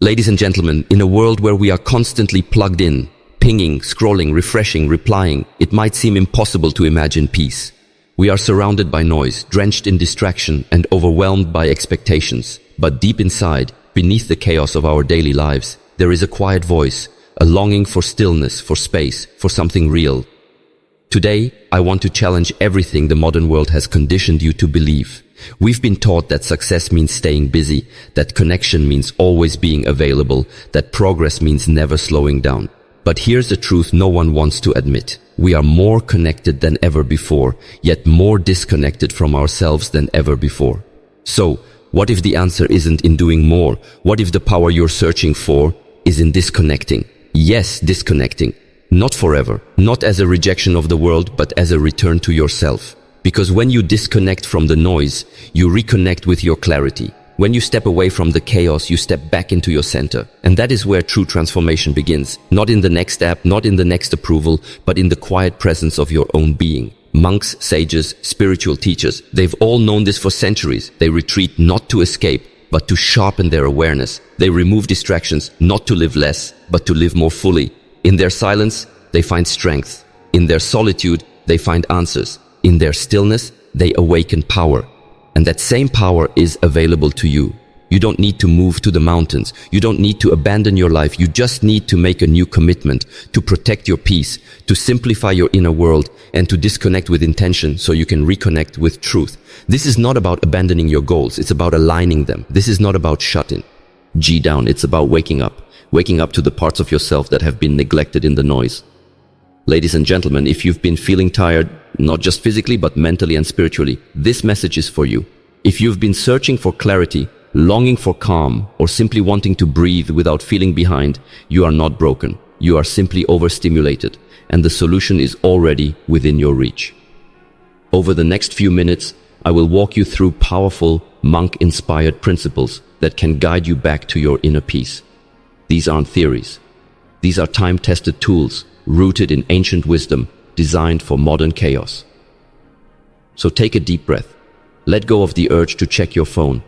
Ladies and gentlemen, in a world where we are constantly plugged in, pinging, scrolling, refreshing, replying, it might seem impossible to imagine peace. We are surrounded by noise, drenched in distraction, and overwhelmed by expectations. But deep inside, beneath the chaos of our daily lives, there is a quiet voice, a longing for stillness, for space, for something real. Today, I want to challenge everything the modern world has conditioned you to believe. We've been taught that success means staying busy, that connection means always being available, that progress means never slowing down. But here's the truth no one wants to admit. We are more connected than ever before, yet more disconnected from ourselves than ever before. So, what if the answer isn't in doing more? What if the power you're searching for is in disconnecting? Yes, disconnecting. Not forever, not as a rejection of the world, but as a return to yourself. Because when you disconnect from the noise, you reconnect with your clarity. When you step away from the chaos, you step back into your center. And that is where true transformation begins. Not in the next app, not in the next approval, but in the quiet presence of your own being. Monks, sages, spiritual teachers, they've all known this for centuries. They retreat not to escape, but to sharpen their awareness. They remove distractions, not to live less, but to live more fully. In their silence, they find strength. In their solitude, they find answers. In their stillness, they awaken power. And that same power is available to you. You don't need to move to the mountains. You don't need to abandon your life. You just need to make a new commitment to protect your peace, to simplify your inner world, and to disconnect with intention so you can reconnect with truth. This is not about abandoning your goals. It's about aligning them. This is not about shutting G down. It's about waking up to the parts of yourself that have been neglected in the noise. Ladies and gentlemen, if you've been feeling tired, not just physically, but mentally and spiritually, this message is for you. If you've been searching for clarity, longing for calm, or simply wanting to breathe without feeling behind, you are not broken. You are simply overstimulated, and the solution is already within your reach. Over the next few minutes, I will walk you through powerful, monk-inspired principles that can guide you back to your inner peace. These aren't theories. These are time-tested tools, rooted in ancient wisdom, designed for modern chaos. So take a deep breath. Let go of the urge to check your phone.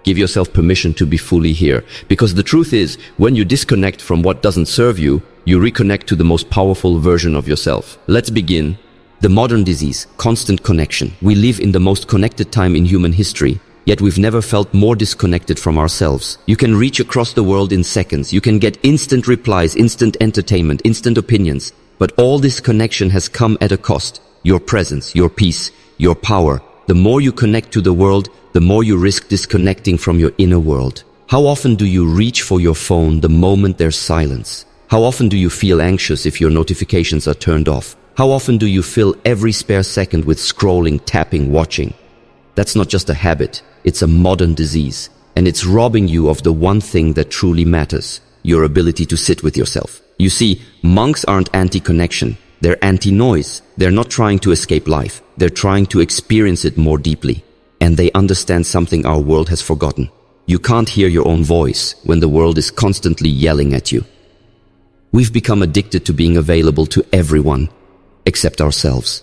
Give yourself permission to be fully here. Because the truth is, when you disconnect from what doesn't serve you, you reconnect to the most powerful version of yourself. Let's begin. The modern disease, constant connection. We live in the most connected time in human history, yet we've never felt more disconnected from ourselves. You can reach across the world in seconds. You can get instant replies, instant entertainment, instant opinions. But all this connection has come at a cost. Your presence, your peace, your power. The more you connect to the world, the more you risk disconnecting from your inner world. How often do you reach for your phone the moment there's silence? How often do you feel anxious if your notifications are turned off? How often do you fill every spare second with scrolling, tapping, watching? That's not just a habit, it's a modern disease. And it's robbing you of the one thing that truly matters, your ability to sit with yourself. You see, monks aren't anti-connection, they're anti-noise. They're not trying to escape life, they're trying to experience it more deeply. And they understand something our world has forgotten. You can't hear your own voice when the world is constantly yelling at you. We've become addicted to being available to everyone, except ourselves.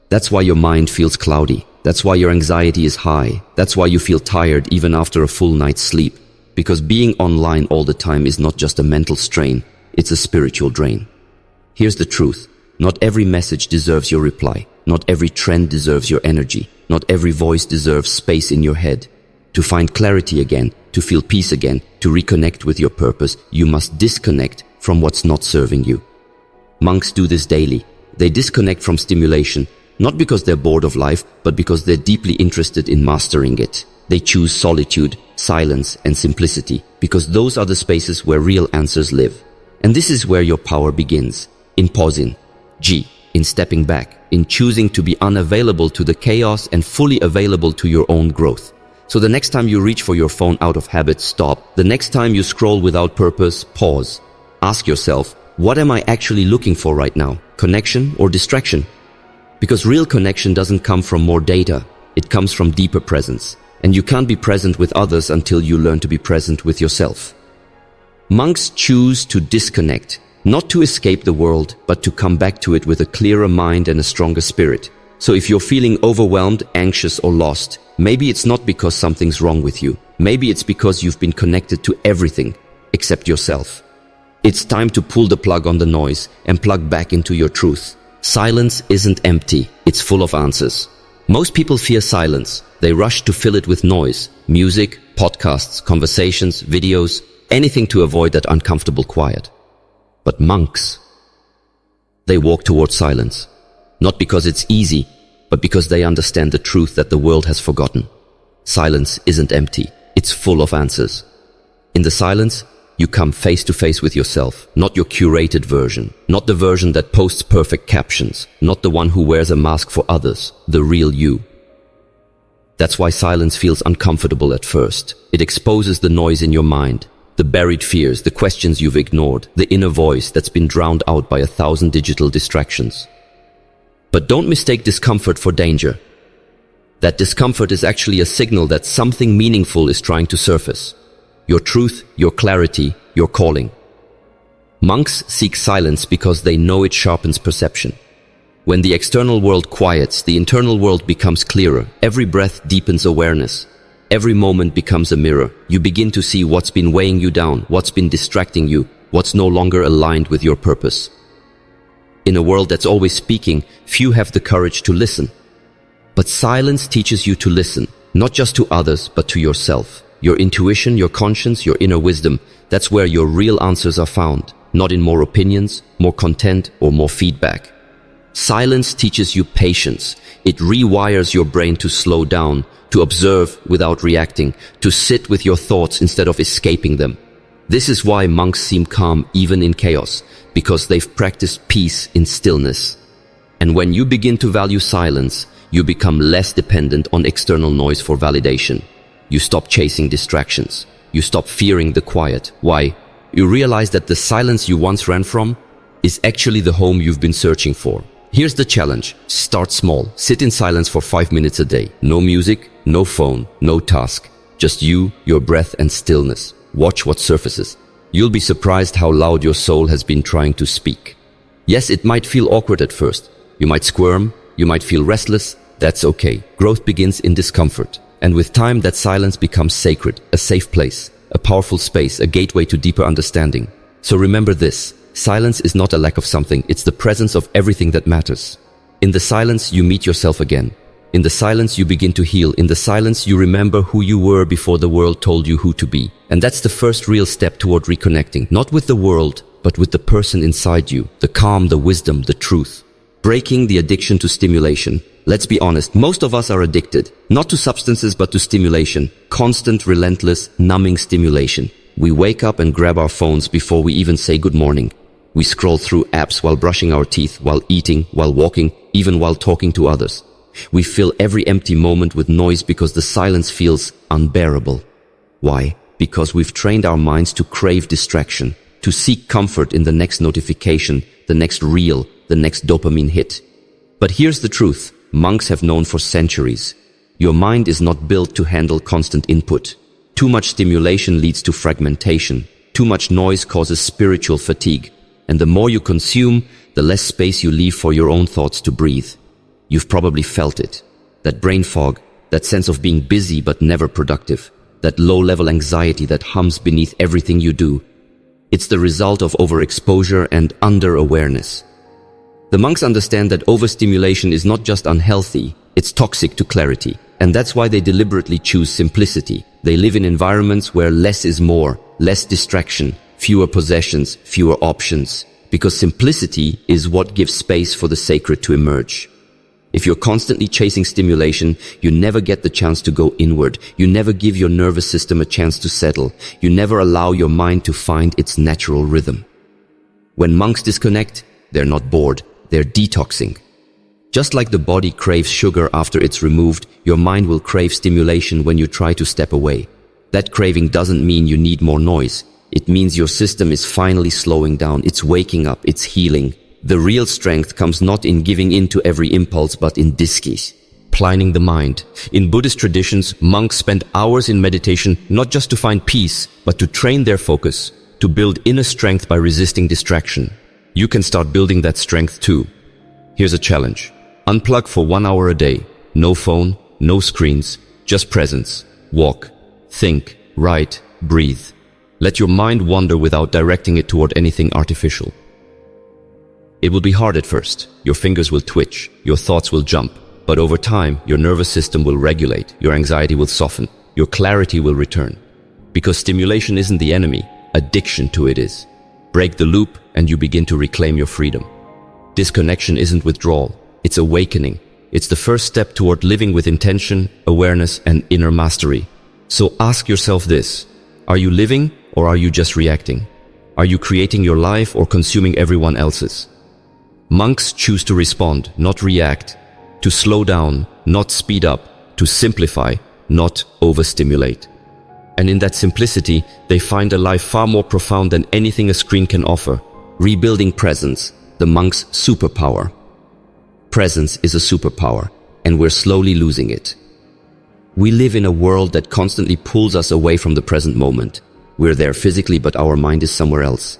That's why your mind feels cloudy. That's why your anxiety is high. That's why you feel tired even after a full night's sleep. Because being online all the time is not just a mental strain, it's a spiritual drain. Here's the truth. Not every message deserves your reply. Not every trend deserves your energy. Not every voice deserves space in your head. To find clarity again, to feel peace again, to reconnect with your purpose, you must disconnect from what's not serving you. Monks do this daily. They disconnect from stimulation, not because they're bored of life, but because they're deeply interested in mastering it. They choose solitude, silence, and simplicity, because those are the spaces where real answers live. And this is where your power begins. In pausing. G. In stepping back. In choosing to be unavailable to the chaos and fully available to your own growth. So the next time you reach for your phone out of habit, stop. The next time you scroll without purpose, pause. Ask yourself, what am I actually looking for right now? Connection or distraction? Because real connection doesn't come from more data. It comes from deeper presence. And you can't be present with others until you learn to be present with yourself. Monks choose to disconnect, not to escape the world, but to come back to it with a clearer mind and a stronger spirit. So if you're feeling overwhelmed, anxious, or lost, maybe it's not because something's wrong with you. Maybe it's because you've been connected to everything, except yourself. It's time to pull the plug on the noise and plug back into your truth. Silence isn't empty, it's full of answers. Most people fear silence. They rush to fill it with noise, music, podcasts, conversations, videos, anything to avoid that uncomfortable quiet. But monks, they walk towards silence, not because it's easy, but because they understand the truth that the world has forgotten. Silence isn't empty, it's full of answers. In the silence, you come face to face with yourself, not your curated version, not the version that posts perfect captions, not the one who wears a mask for others, the real you. That's why silence feels uncomfortable at first. It exposes the noise in your mind, the buried fears, the questions you've ignored, the inner voice that's been drowned out by 1,000 digital distractions. But don't mistake discomfort for danger. That discomfort is actually a signal that something meaningful is trying to surface. Your truth, your clarity, your calling. Monks seek silence because they know it sharpens perception. When the external world quiets, the internal world becomes clearer. Every breath deepens awareness. Every moment becomes a mirror. You begin to see what's been weighing you down, what's been distracting you, what's no longer aligned with your purpose. In a world that's always speaking, few have the courage to listen. But silence teaches you to listen, not just to others, but to yourself. Your intuition, your conscience, your inner wisdom, that's where your real answers are found, not in more opinions, more content, or more feedback. Silence teaches you patience. It rewires your brain to slow down, to observe without reacting, to sit with your thoughts instead of escaping them. This is why monks seem calm even in chaos, because they've practiced peace in stillness. And when you begin to value silence, you become less dependent on external noise for validation. You stop chasing distractions. You stop fearing the quiet. Why? You realize that the silence you once ran from is actually the home you've been searching for. Here's the challenge. Start small. Sit in silence for 5 minutes a day. No music, no phone, no task. Just you, your breath, and stillness. Watch what surfaces. You'll be surprised how loud your soul has been trying to speak. Yes, it might feel awkward at first. You might squirm. You might feel restless. That's okay. Growth begins in discomfort. And with time, that silence becomes sacred, a safe place, a powerful space, a gateway to deeper understanding. So remember this. Silence is not a lack of something, it's the presence of everything that matters. In the silence, you meet yourself again. In the silence, you begin to heal. In the silence, you remember who you were before the world told you who to be. And that's the first real step toward reconnecting, not with the world, but with the person inside you, the calm, the wisdom, the truth. Breaking the addiction to stimulation. Let's be honest, most of us are addicted, not to substances but to stimulation. Constant, relentless, numbing stimulation. We wake up and grab our phones before we even say good morning. We scroll through apps while brushing our teeth, while eating, while walking, even while talking to others. We fill every empty moment with noise because the silence feels unbearable. Why? Because we've trained our minds to crave distraction, to seek comfort in the next notification, the next reel, the next dopamine hit. But here's the truth. Monks have known for centuries. Your mind is not built to handle constant input. Too much stimulation leads to fragmentation. Too much noise causes spiritual fatigue. And the more you consume, the less space you leave for your own thoughts to breathe. You've probably felt it. That brain fog, that sense of being busy but never productive, that low-level anxiety that hums beneath everything you do. It's the result of overexposure and under-awareness. The monks understand that overstimulation is not just unhealthy, it's toxic to clarity. And that's why they deliberately choose simplicity. They live in environments where less is more, less distraction, fewer possessions, fewer options. Because simplicity is what gives space for the sacred to emerge. If you're constantly chasing stimulation, you never get the chance to go inward. You never give your nervous system a chance to settle. You never allow your mind to find its natural rhythm. When monks disconnect, they're not bored, they're detoxing. Just like the body craves sugar after it's removed, your mind will crave stimulation when you try to step away. That craving doesn't mean you need more noise. It means your system is finally slowing down, it's waking up, it's healing. The real strength comes not in giving in to every impulse, but in disciplining the mind. In Buddhist traditions, monks spend hours in meditation not just to find peace, but to train their focus, to build inner strength by resisting distraction. You can start building that strength too. Here's a challenge. Unplug for 1 hour a day. No phone, no screens, just presence. Walk, think, write, breathe. Let your mind wander without directing it toward anything artificial. It will be hard at first. Your fingers will twitch, your thoughts will jump, but over time, your nervous system will regulate, your anxiety will soften, your clarity will return. Because stimulation isn't the enemy, addiction to it is. Break the loop and you begin to reclaim your freedom. Disconnection isn't withdrawal, it's awakening. It's the first step toward living with intention, awareness, and inner mastery. So ask yourself this: are you living or are you just reacting? Are you creating your life or consuming everyone else's? Monks choose to respond, not react, to slow down, not speed up, to simplify, not overstimulate. And in that simplicity, they find a life far more profound than anything a screen can offer. Rebuilding presence, the monk's superpower. Presence is a superpower, and we're slowly losing it. We live in a world that constantly pulls us away from the present moment. We're there physically, but our mind is somewhere else.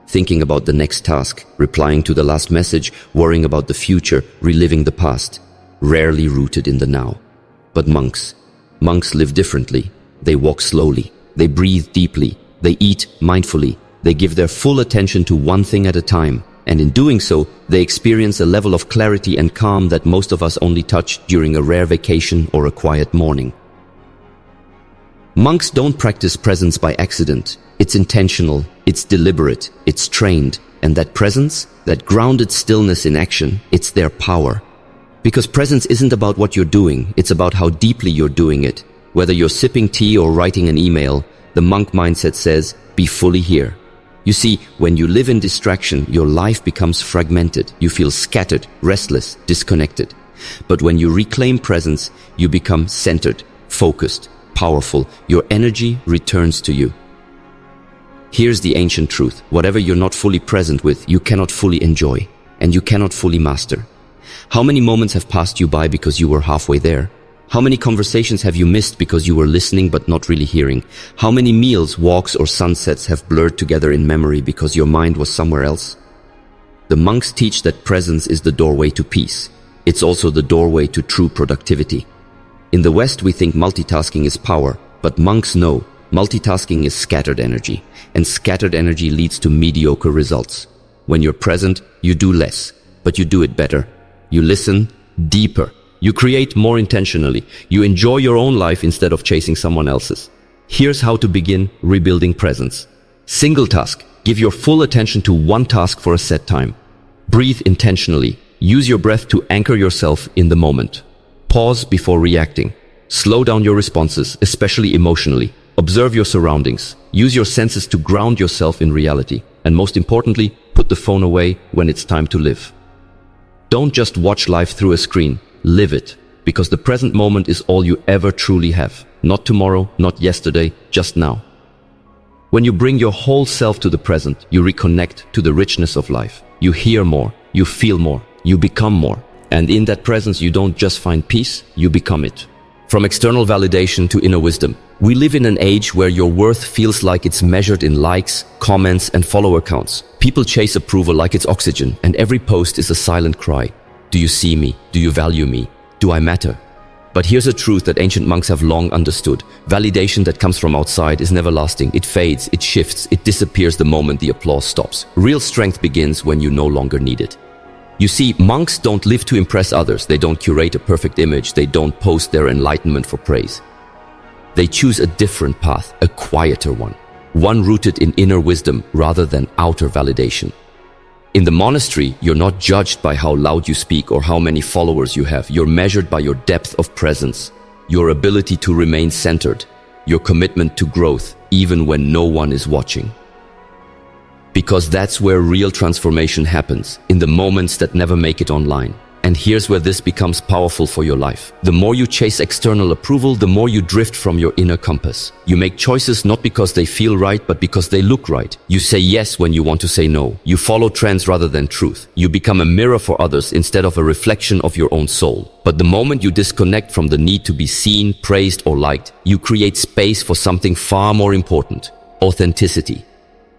Thinking about the next task, replying to the last message, worrying about the future, reliving the past. Rarely rooted in the now. But monks live differently. They walk slowly. They breathe deeply. They eat mindfully. They give their full attention to one thing at a time. And in doing so, they experience a level of clarity and calm that most of us only touch during a rare vacation or a quiet morning. Monks don't practice presence by accident. It's intentional, it's deliberate, it's trained. And that presence, that grounded stillness in action, it's their power. Because presence isn't about what you're doing, it's about how deeply you're doing it. Whether you're sipping tea or writing an email, the monk mindset says, be fully here. You see, when you live in distraction, your life becomes fragmented. You feel scattered, restless, disconnected. But when you reclaim presence, you become centered, focused, powerful. Your energy returns to you. Here's the ancient truth. Whatever you're not fully present with, you cannot fully enjoy, and you cannot fully master. How many moments have passed you by because you were halfway there? How many conversations have you missed because you were listening but not really hearing? How many meals, walks, or sunsets have blurred together in memory because your mind was somewhere else? The monks teach that presence is the doorway to peace. It's also the doorway to true productivity. In the West, we think multitasking is power, but monks know multitasking is scattered energy, and scattered energy leads to mediocre results. When you're present, you do less, but you do it better. You listen deeper. You create more intentionally. You enjoy your own life instead of chasing someone else's. Here's how to begin rebuilding presence. Single task. Give your full attention to one task for a set time. Breathe intentionally. Use your breath to anchor yourself in the moment. Pause before reacting. Slow down your responses, especially emotionally. Observe your surroundings. Use your senses to ground yourself in reality. And most importantly, put the phone away when it's time to live. Don't just watch life through a screen. Live it, because the present moment is all you ever truly have. Not tomorrow, not yesterday, just now. When you bring your whole self to the present, you reconnect to the richness of life. You hear more, you feel more, you become more. And in that presence, you don't just find peace, you become it. From external validation to inner wisdom, we live in an age where your worth feels like it's measured in likes, comments, and follower counts. People chase approval like it's oxygen, and every post is a silent cry. Do you see me? Do you value me? Do I matter? But here's a truth that ancient monks have long understood. Validation that comes from outside is never lasting. It fades, it shifts, it disappears the moment the applause stops. Real strength begins when you no longer need it. You see, monks don't live to impress others. They don't curate a perfect image. They don't post their enlightenment for praise. They choose a different path, a quieter one. One rooted in inner wisdom rather than outer validation. In the monastery, you're not judged by how loud you speak or how many followers you have. You're measured by your depth of presence, your ability to remain centered, your commitment to growth, even when no one is watching. Because that's where real transformation happens, in the moments that never make it online. And here's where this becomes powerful for your life. The more you chase external approval, the more you drift from your inner compass. You make choices not because they feel right, but because they look right. You say yes when you want to say no. You follow trends rather than truth. You become a mirror for others instead of a reflection of your own soul. But the moment you disconnect from the need to be seen, praised, or liked, you create space for something far more important: authenticity.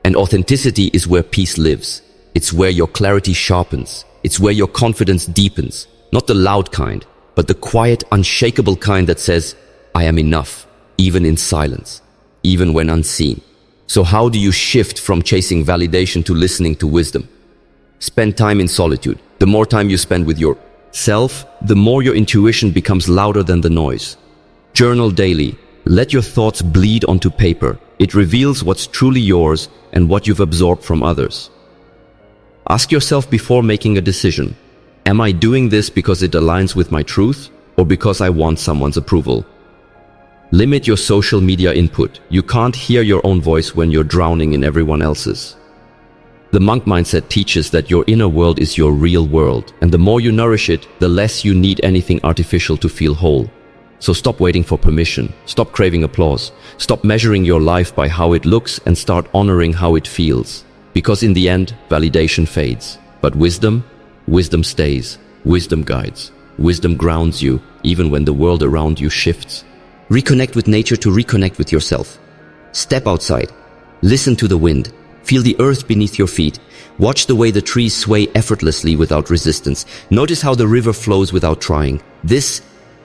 And authenticity is where peace lives. It's where your clarity sharpens. It's where your confidence deepens. Not the loud kind, but the quiet, unshakable kind that says, I am enough, even in silence, even when unseen. So how do you shift from chasing validation to listening to wisdom? Spend time in solitude. The more time you spend with yourself, the more your intuition becomes louder than the noise. Journal daily. Let your thoughts bleed onto paper. It reveals what's truly yours and what you've absorbed from others. Ask yourself before making a decision, am I doing this because it aligns with my truth or because I want someone's approval? Limit your social media input. You can't hear your own voice when you're drowning in everyone else's. The monk mindset teaches that your inner world is your real world, and the more you nourish it, the less you need anything artificial to feel whole. So stop waiting for permission, stop craving applause, stop measuring your life by how it looks and start honoring how it feels. Because in the end, validation fades. But wisdom stays, wisdom guides, wisdom grounds you even when the world around you shifts. Reconnect with nature to reconnect with yourself. Step outside, listen to the wind, feel the earth beneath your feet, watch the way the trees sway effortlessly without resistance. Notice how the river flows without trying. This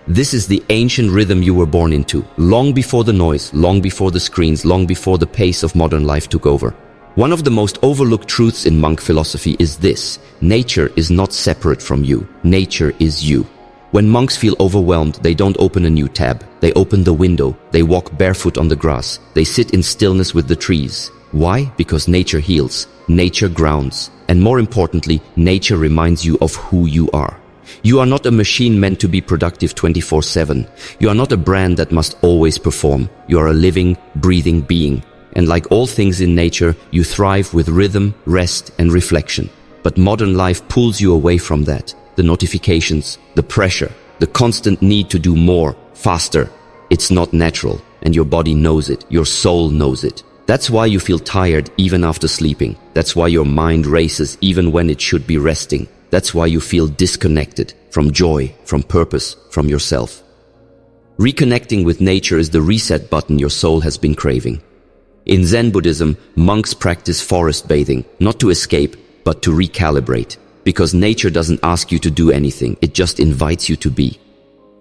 is the ancient rhythm you were born into, long before the noise, long before the screens, long before the pace of modern life took over. One of the most overlooked truths in monk philosophy is this: nature is not separate from you. Nature is you. When monks feel overwhelmed, they don't open a new tab. They open the window. They walk barefoot on the grass. They sit in stillness with the trees. Why? Because nature heals. Nature grounds. And more importantly, nature reminds you of who you are. You are not a machine meant to be productive 24/7. You are not a brand that must always perform. You are a living, breathing being. And like all things in nature, you thrive with rhythm, rest, and reflection. But modern life pulls you away from that. The notifications, the pressure, the constant need to do more, faster. It's not natural, and your body knows it. Your soul knows it. That's why you feel tired even after sleeping. That's why your mind races even when it should be resting. That's why you feel disconnected from joy, from purpose, from yourself. Reconnecting with nature is the reset button your soul has been craving. In Zen Buddhism, monks practice forest bathing, not to escape, but to recalibrate. Because nature doesn't ask you to do anything, it just invites you to be.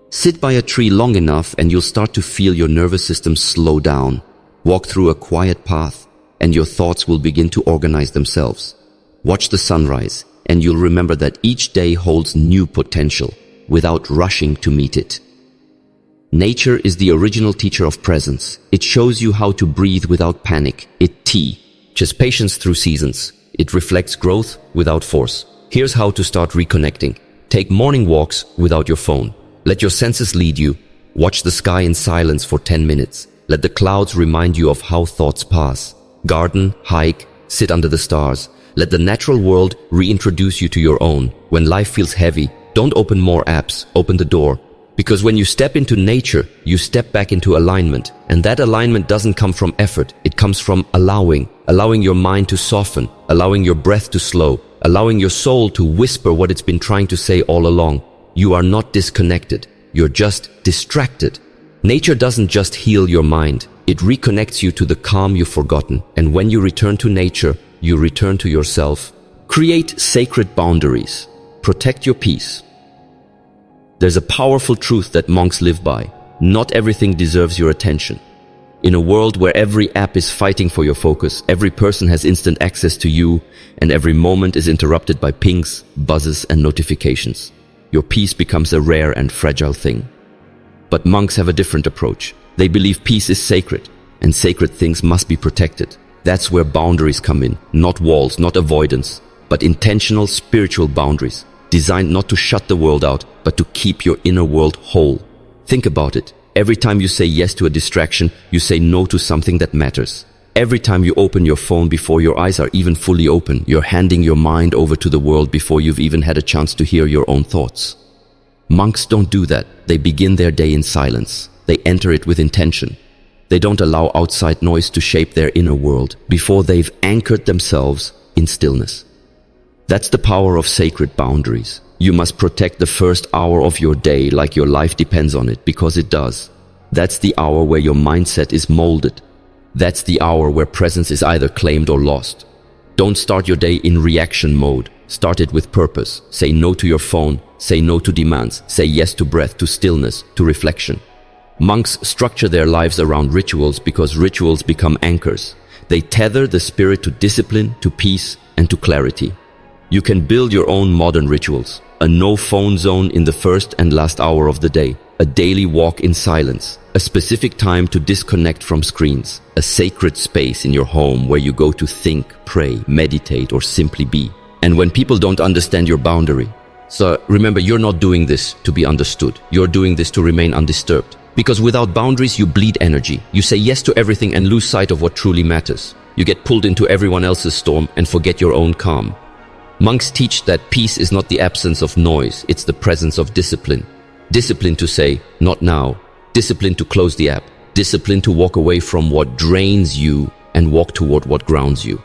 Sit by a tree long enough and you'll start to feel your nervous system slow down. Walk through a quiet path and your thoughts will begin to organize themselves. Watch the sunrise and you'll remember that each day holds new potential without rushing to meet it. Nature is the original teacher of presence. It shows you how to breathe without panic. It teaches patience through seasons. It reflects growth without force. Here's how to start reconnecting. Take morning walks without your phone. Let your senses lead you. Watch the sky in silence for 10 minutes. Let the clouds remind you of how thoughts pass. Garden, hike, sit under the stars. Let the natural world reintroduce you to your own. When life feels heavy, don't open more apps, open the door. Because when you step into nature, you step back into alignment. And that alignment doesn't come from effort. It comes from allowing your mind to soften, allowing your breath to slow, allowing your soul to whisper what it's been trying to say all along. You are not disconnected. You're just distracted. Nature doesn't just heal your mind. It reconnects you to the calm you've forgotten. And when you return to nature, you return to yourself. Create sacred boundaries. Protect your peace. There's a powerful truth that monks live by. Not everything deserves your attention. In a world where every app is fighting for your focus, every person has instant access to you, and every moment is interrupted by pings, buzzes, and notifications, your peace becomes a rare and fragile thing. But monks have a different approach. They believe peace is sacred, and sacred things must be protected. That's where boundaries come in. Not walls, not avoidance, but intentional spiritual boundaries, designed not to shut the world out, but to keep your inner world whole. Think about it. Every time you say yes to a distraction, you say no to something that matters. Every time you open your phone before your eyes are even fully open, you're handing your mind over to the world before you've even had a chance to hear your own thoughts. Monks don't do that. They begin their day in silence. They enter it with intention. They don't allow outside noise to shape their inner world before they've anchored themselves in stillness. That's the power of sacred boundaries. You must protect the first hour of your day like your life depends on it, because it does. That's the hour where your mindset is molded. That's the hour where presence is either claimed or lost. Don't start your day in reaction mode. Start it with purpose. Say no to your phone. Say no to demands. Say yes to breath, to stillness, to reflection. Monks structure their lives around rituals because rituals become anchors. They tether the spirit to discipline, to peace, and to clarity. You can build your own modern rituals. A no-phone zone in the first and last hour of the day. A daily walk in silence. A specific time to disconnect from screens. A sacred space in your home where you go to think, pray, meditate, or simply be. And when people don't understand your boundary, so remember, you're not doing this to be understood. You're doing this to remain undisturbed. Because without boundaries, you bleed energy. You say yes to everything and lose sight of what truly matters. You get pulled into everyone else's storm and forget your own calm. Monks teach that peace is not the absence of noise, it's the presence of discipline. Discipline to say, not now. Discipline to close the app. Discipline to walk away from what drains you and walk toward what grounds you.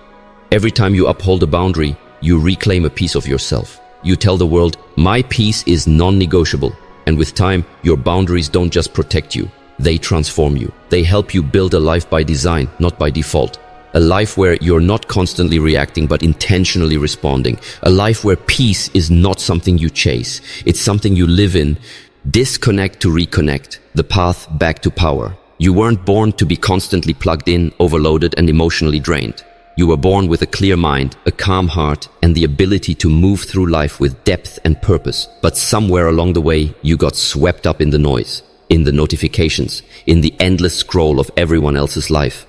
Every time you uphold a boundary, you reclaim a piece of yourself. You tell the world, my peace is non-negotiable. And with time, your boundaries don't just protect you, they transform you. They help you build a life by design, not by default. A life where you're not constantly reacting, but intentionally responding. A life where peace is not something you chase, it's something you live in. Disconnect to reconnect, the path back to power. You weren't born to be constantly plugged in, overloaded, and emotionally drained. You were born with a clear mind, a calm heart, and the ability to move through life with depth and purpose. But somewhere along the way, you got swept up in the noise, in the notifications, in the endless scroll of everyone else's life.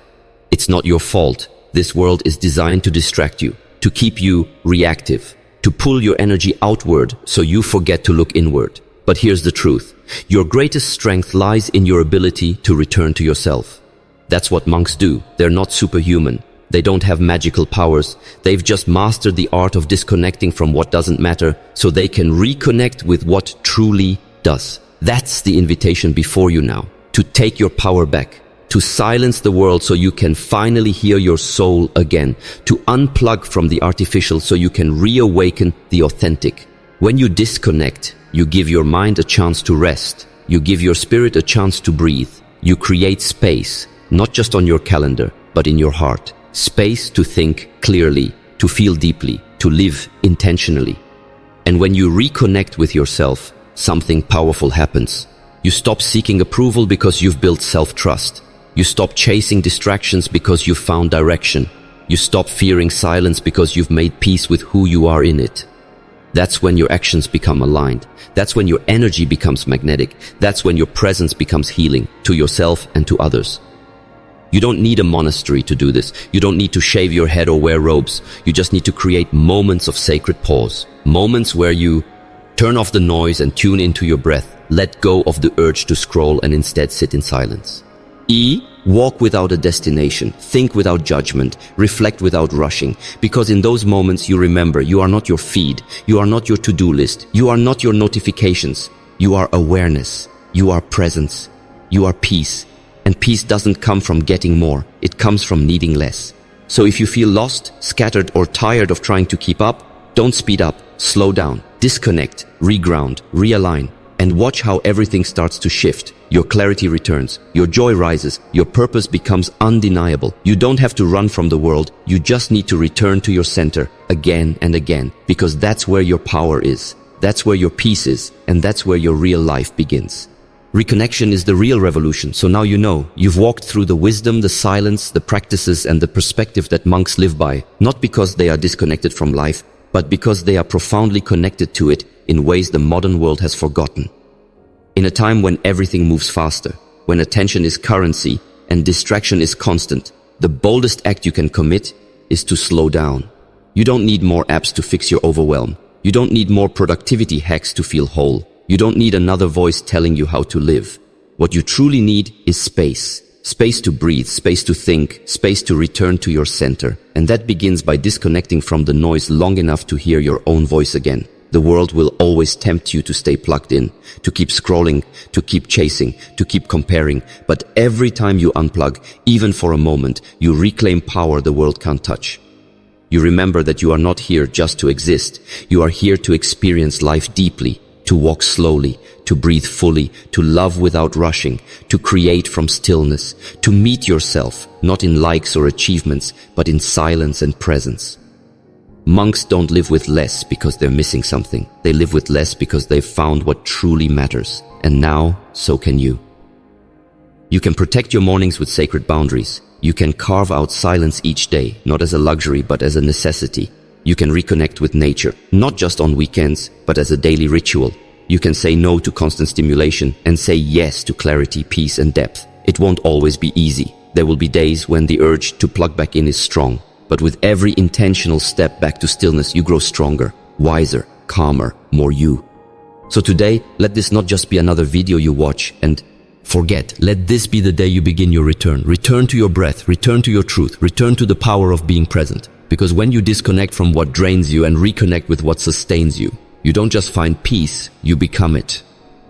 It's not your fault. This world is designed to distract you, to keep you reactive, to pull your energy outward so you forget to look inward. But here's the truth. Your greatest strength lies in your ability to return to yourself. That's what monks do. They're not superhuman. They don't have magical powers. They've just mastered the art of disconnecting from what doesn't matter so they can reconnect with what truly does. That's the invitation before you now, to take your power back, to silence the world so you can finally hear your soul again, to unplug from the artificial so you can reawaken the authentic. When you disconnect, you give your mind a chance to rest. You give your spirit a chance to breathe. You create space, not just on your calendar, but in your heart. Space to think clearly, to feel deeply, to live intentionally. And when you reconnect with yourself, something powerful happens. You stop seeking approval because you've built self-trust. You stop chasing distractions because you've found direction. You stop fearing silence because you've made peace with who you are in it. That's when your actions become aligned. That's when your energy becomes magnetic. That's when your presence becomes healing to yourself and to others. You don't need a monastery to do this. You don't need to shave your head or wear robes. You just need to create moments of sacred pause. Moments where you turn off the noise and tune into your breath. Let go of the urge to scroll and instead sit in silence. E. Walk without a destination. Think without judgment. Reflect without rushing. Because in those moments you remember you are not your feed. You are not your to-do list. You are not your notifications. You are awareness. You are presence. You are peace. And peace doesn't come from getting more. It comes from needing less. So if you feel lost, scattered, or tired of trying to keep up, don't speed up. Slow down. Disconnect. Reground. Realign. And watch how everything starts to shift. Your clarity returns. Your joy rises. Your purpose becomes undeniable. You don't have to run from the world. You just need to return to your center again and again. Because that's where your power is. That's where your peace is. And that's where your real life begins. Reconnection is the real revolution, so now you know. You've walked through the wisdom, the silence, the practices, and the perspective that monks live by, not because they are disconnected from life, but because they are profoundly connected to it in ways the modern world has forgotten. In a time when everything moves faster, when attention is currency and distraction is constant, the boldest act you can commit is to slow down. You don't need more apps to fix your overwhelm. You don't need more productivity hacks to feel whole. You don't need another voice telling you how to live. What you truly need is space. Space to breathe, space to think, space to return to your center. And that begins by disconnecting from the noise long enough to hear your own voice again. The world will always tempt you to stay plugged in, to keep scrolling, to keep chasing, to keep comparing. But every time you unplug, even for a moment, you reclaim power the world can't touch. You remember that you are not here just to exist. You are here to experience life deeply, to walk slowly, to breathe fully, to love without rushing, to create from stillness, to meet yourself, not in likes or achievements, but in silence and presence. Monks don't live with less because they're missing something. They live with less because they've found what truly matters. And now, so can you. You can protect your mornings with sacred boundaries. You can carve out silence each day, not as a luxury, but as a necessity. You can reconnect with nature, not just on weekends, but as a daily ritual. You can say no to constant stimulation and say yes to clarity, peace, and depth. It won't always be easy. There will be days when the urge to plug back in is strong. But with every intentional step back to stillness, you grow stronger, wiser, calmer, more you. So today, let this not just be another video you watch and forget. Let this be the day you begin your return. Return to your breath, return to your truth, return to the power of being present. Because when you disconnect from what drains you and reconnect with what sustains you, you don't just find peace, you become it.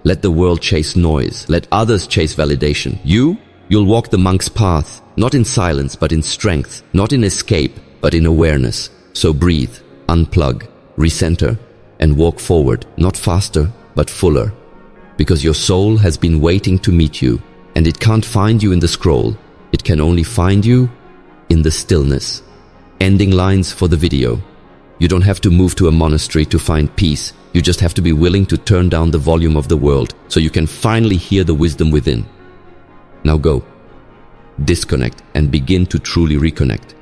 Let the world chase noise. Let others chase validation. You'll walk the monk's path, not in silence, but in strength, not in escape, but in awareness. So breathe, unplug, recenter, and walk forward, not faster, but fuller. Because your soul has been waiting to meet you, and it can't find you in the scroll. It can only find you in the stillness. Ending lines for the video. You don't have to move to a monastery to find peace. You just have to be willing to turn down the volume of the world so you can finally hear the wisdom within. Now go, disconnect, and begin to truly reconnect.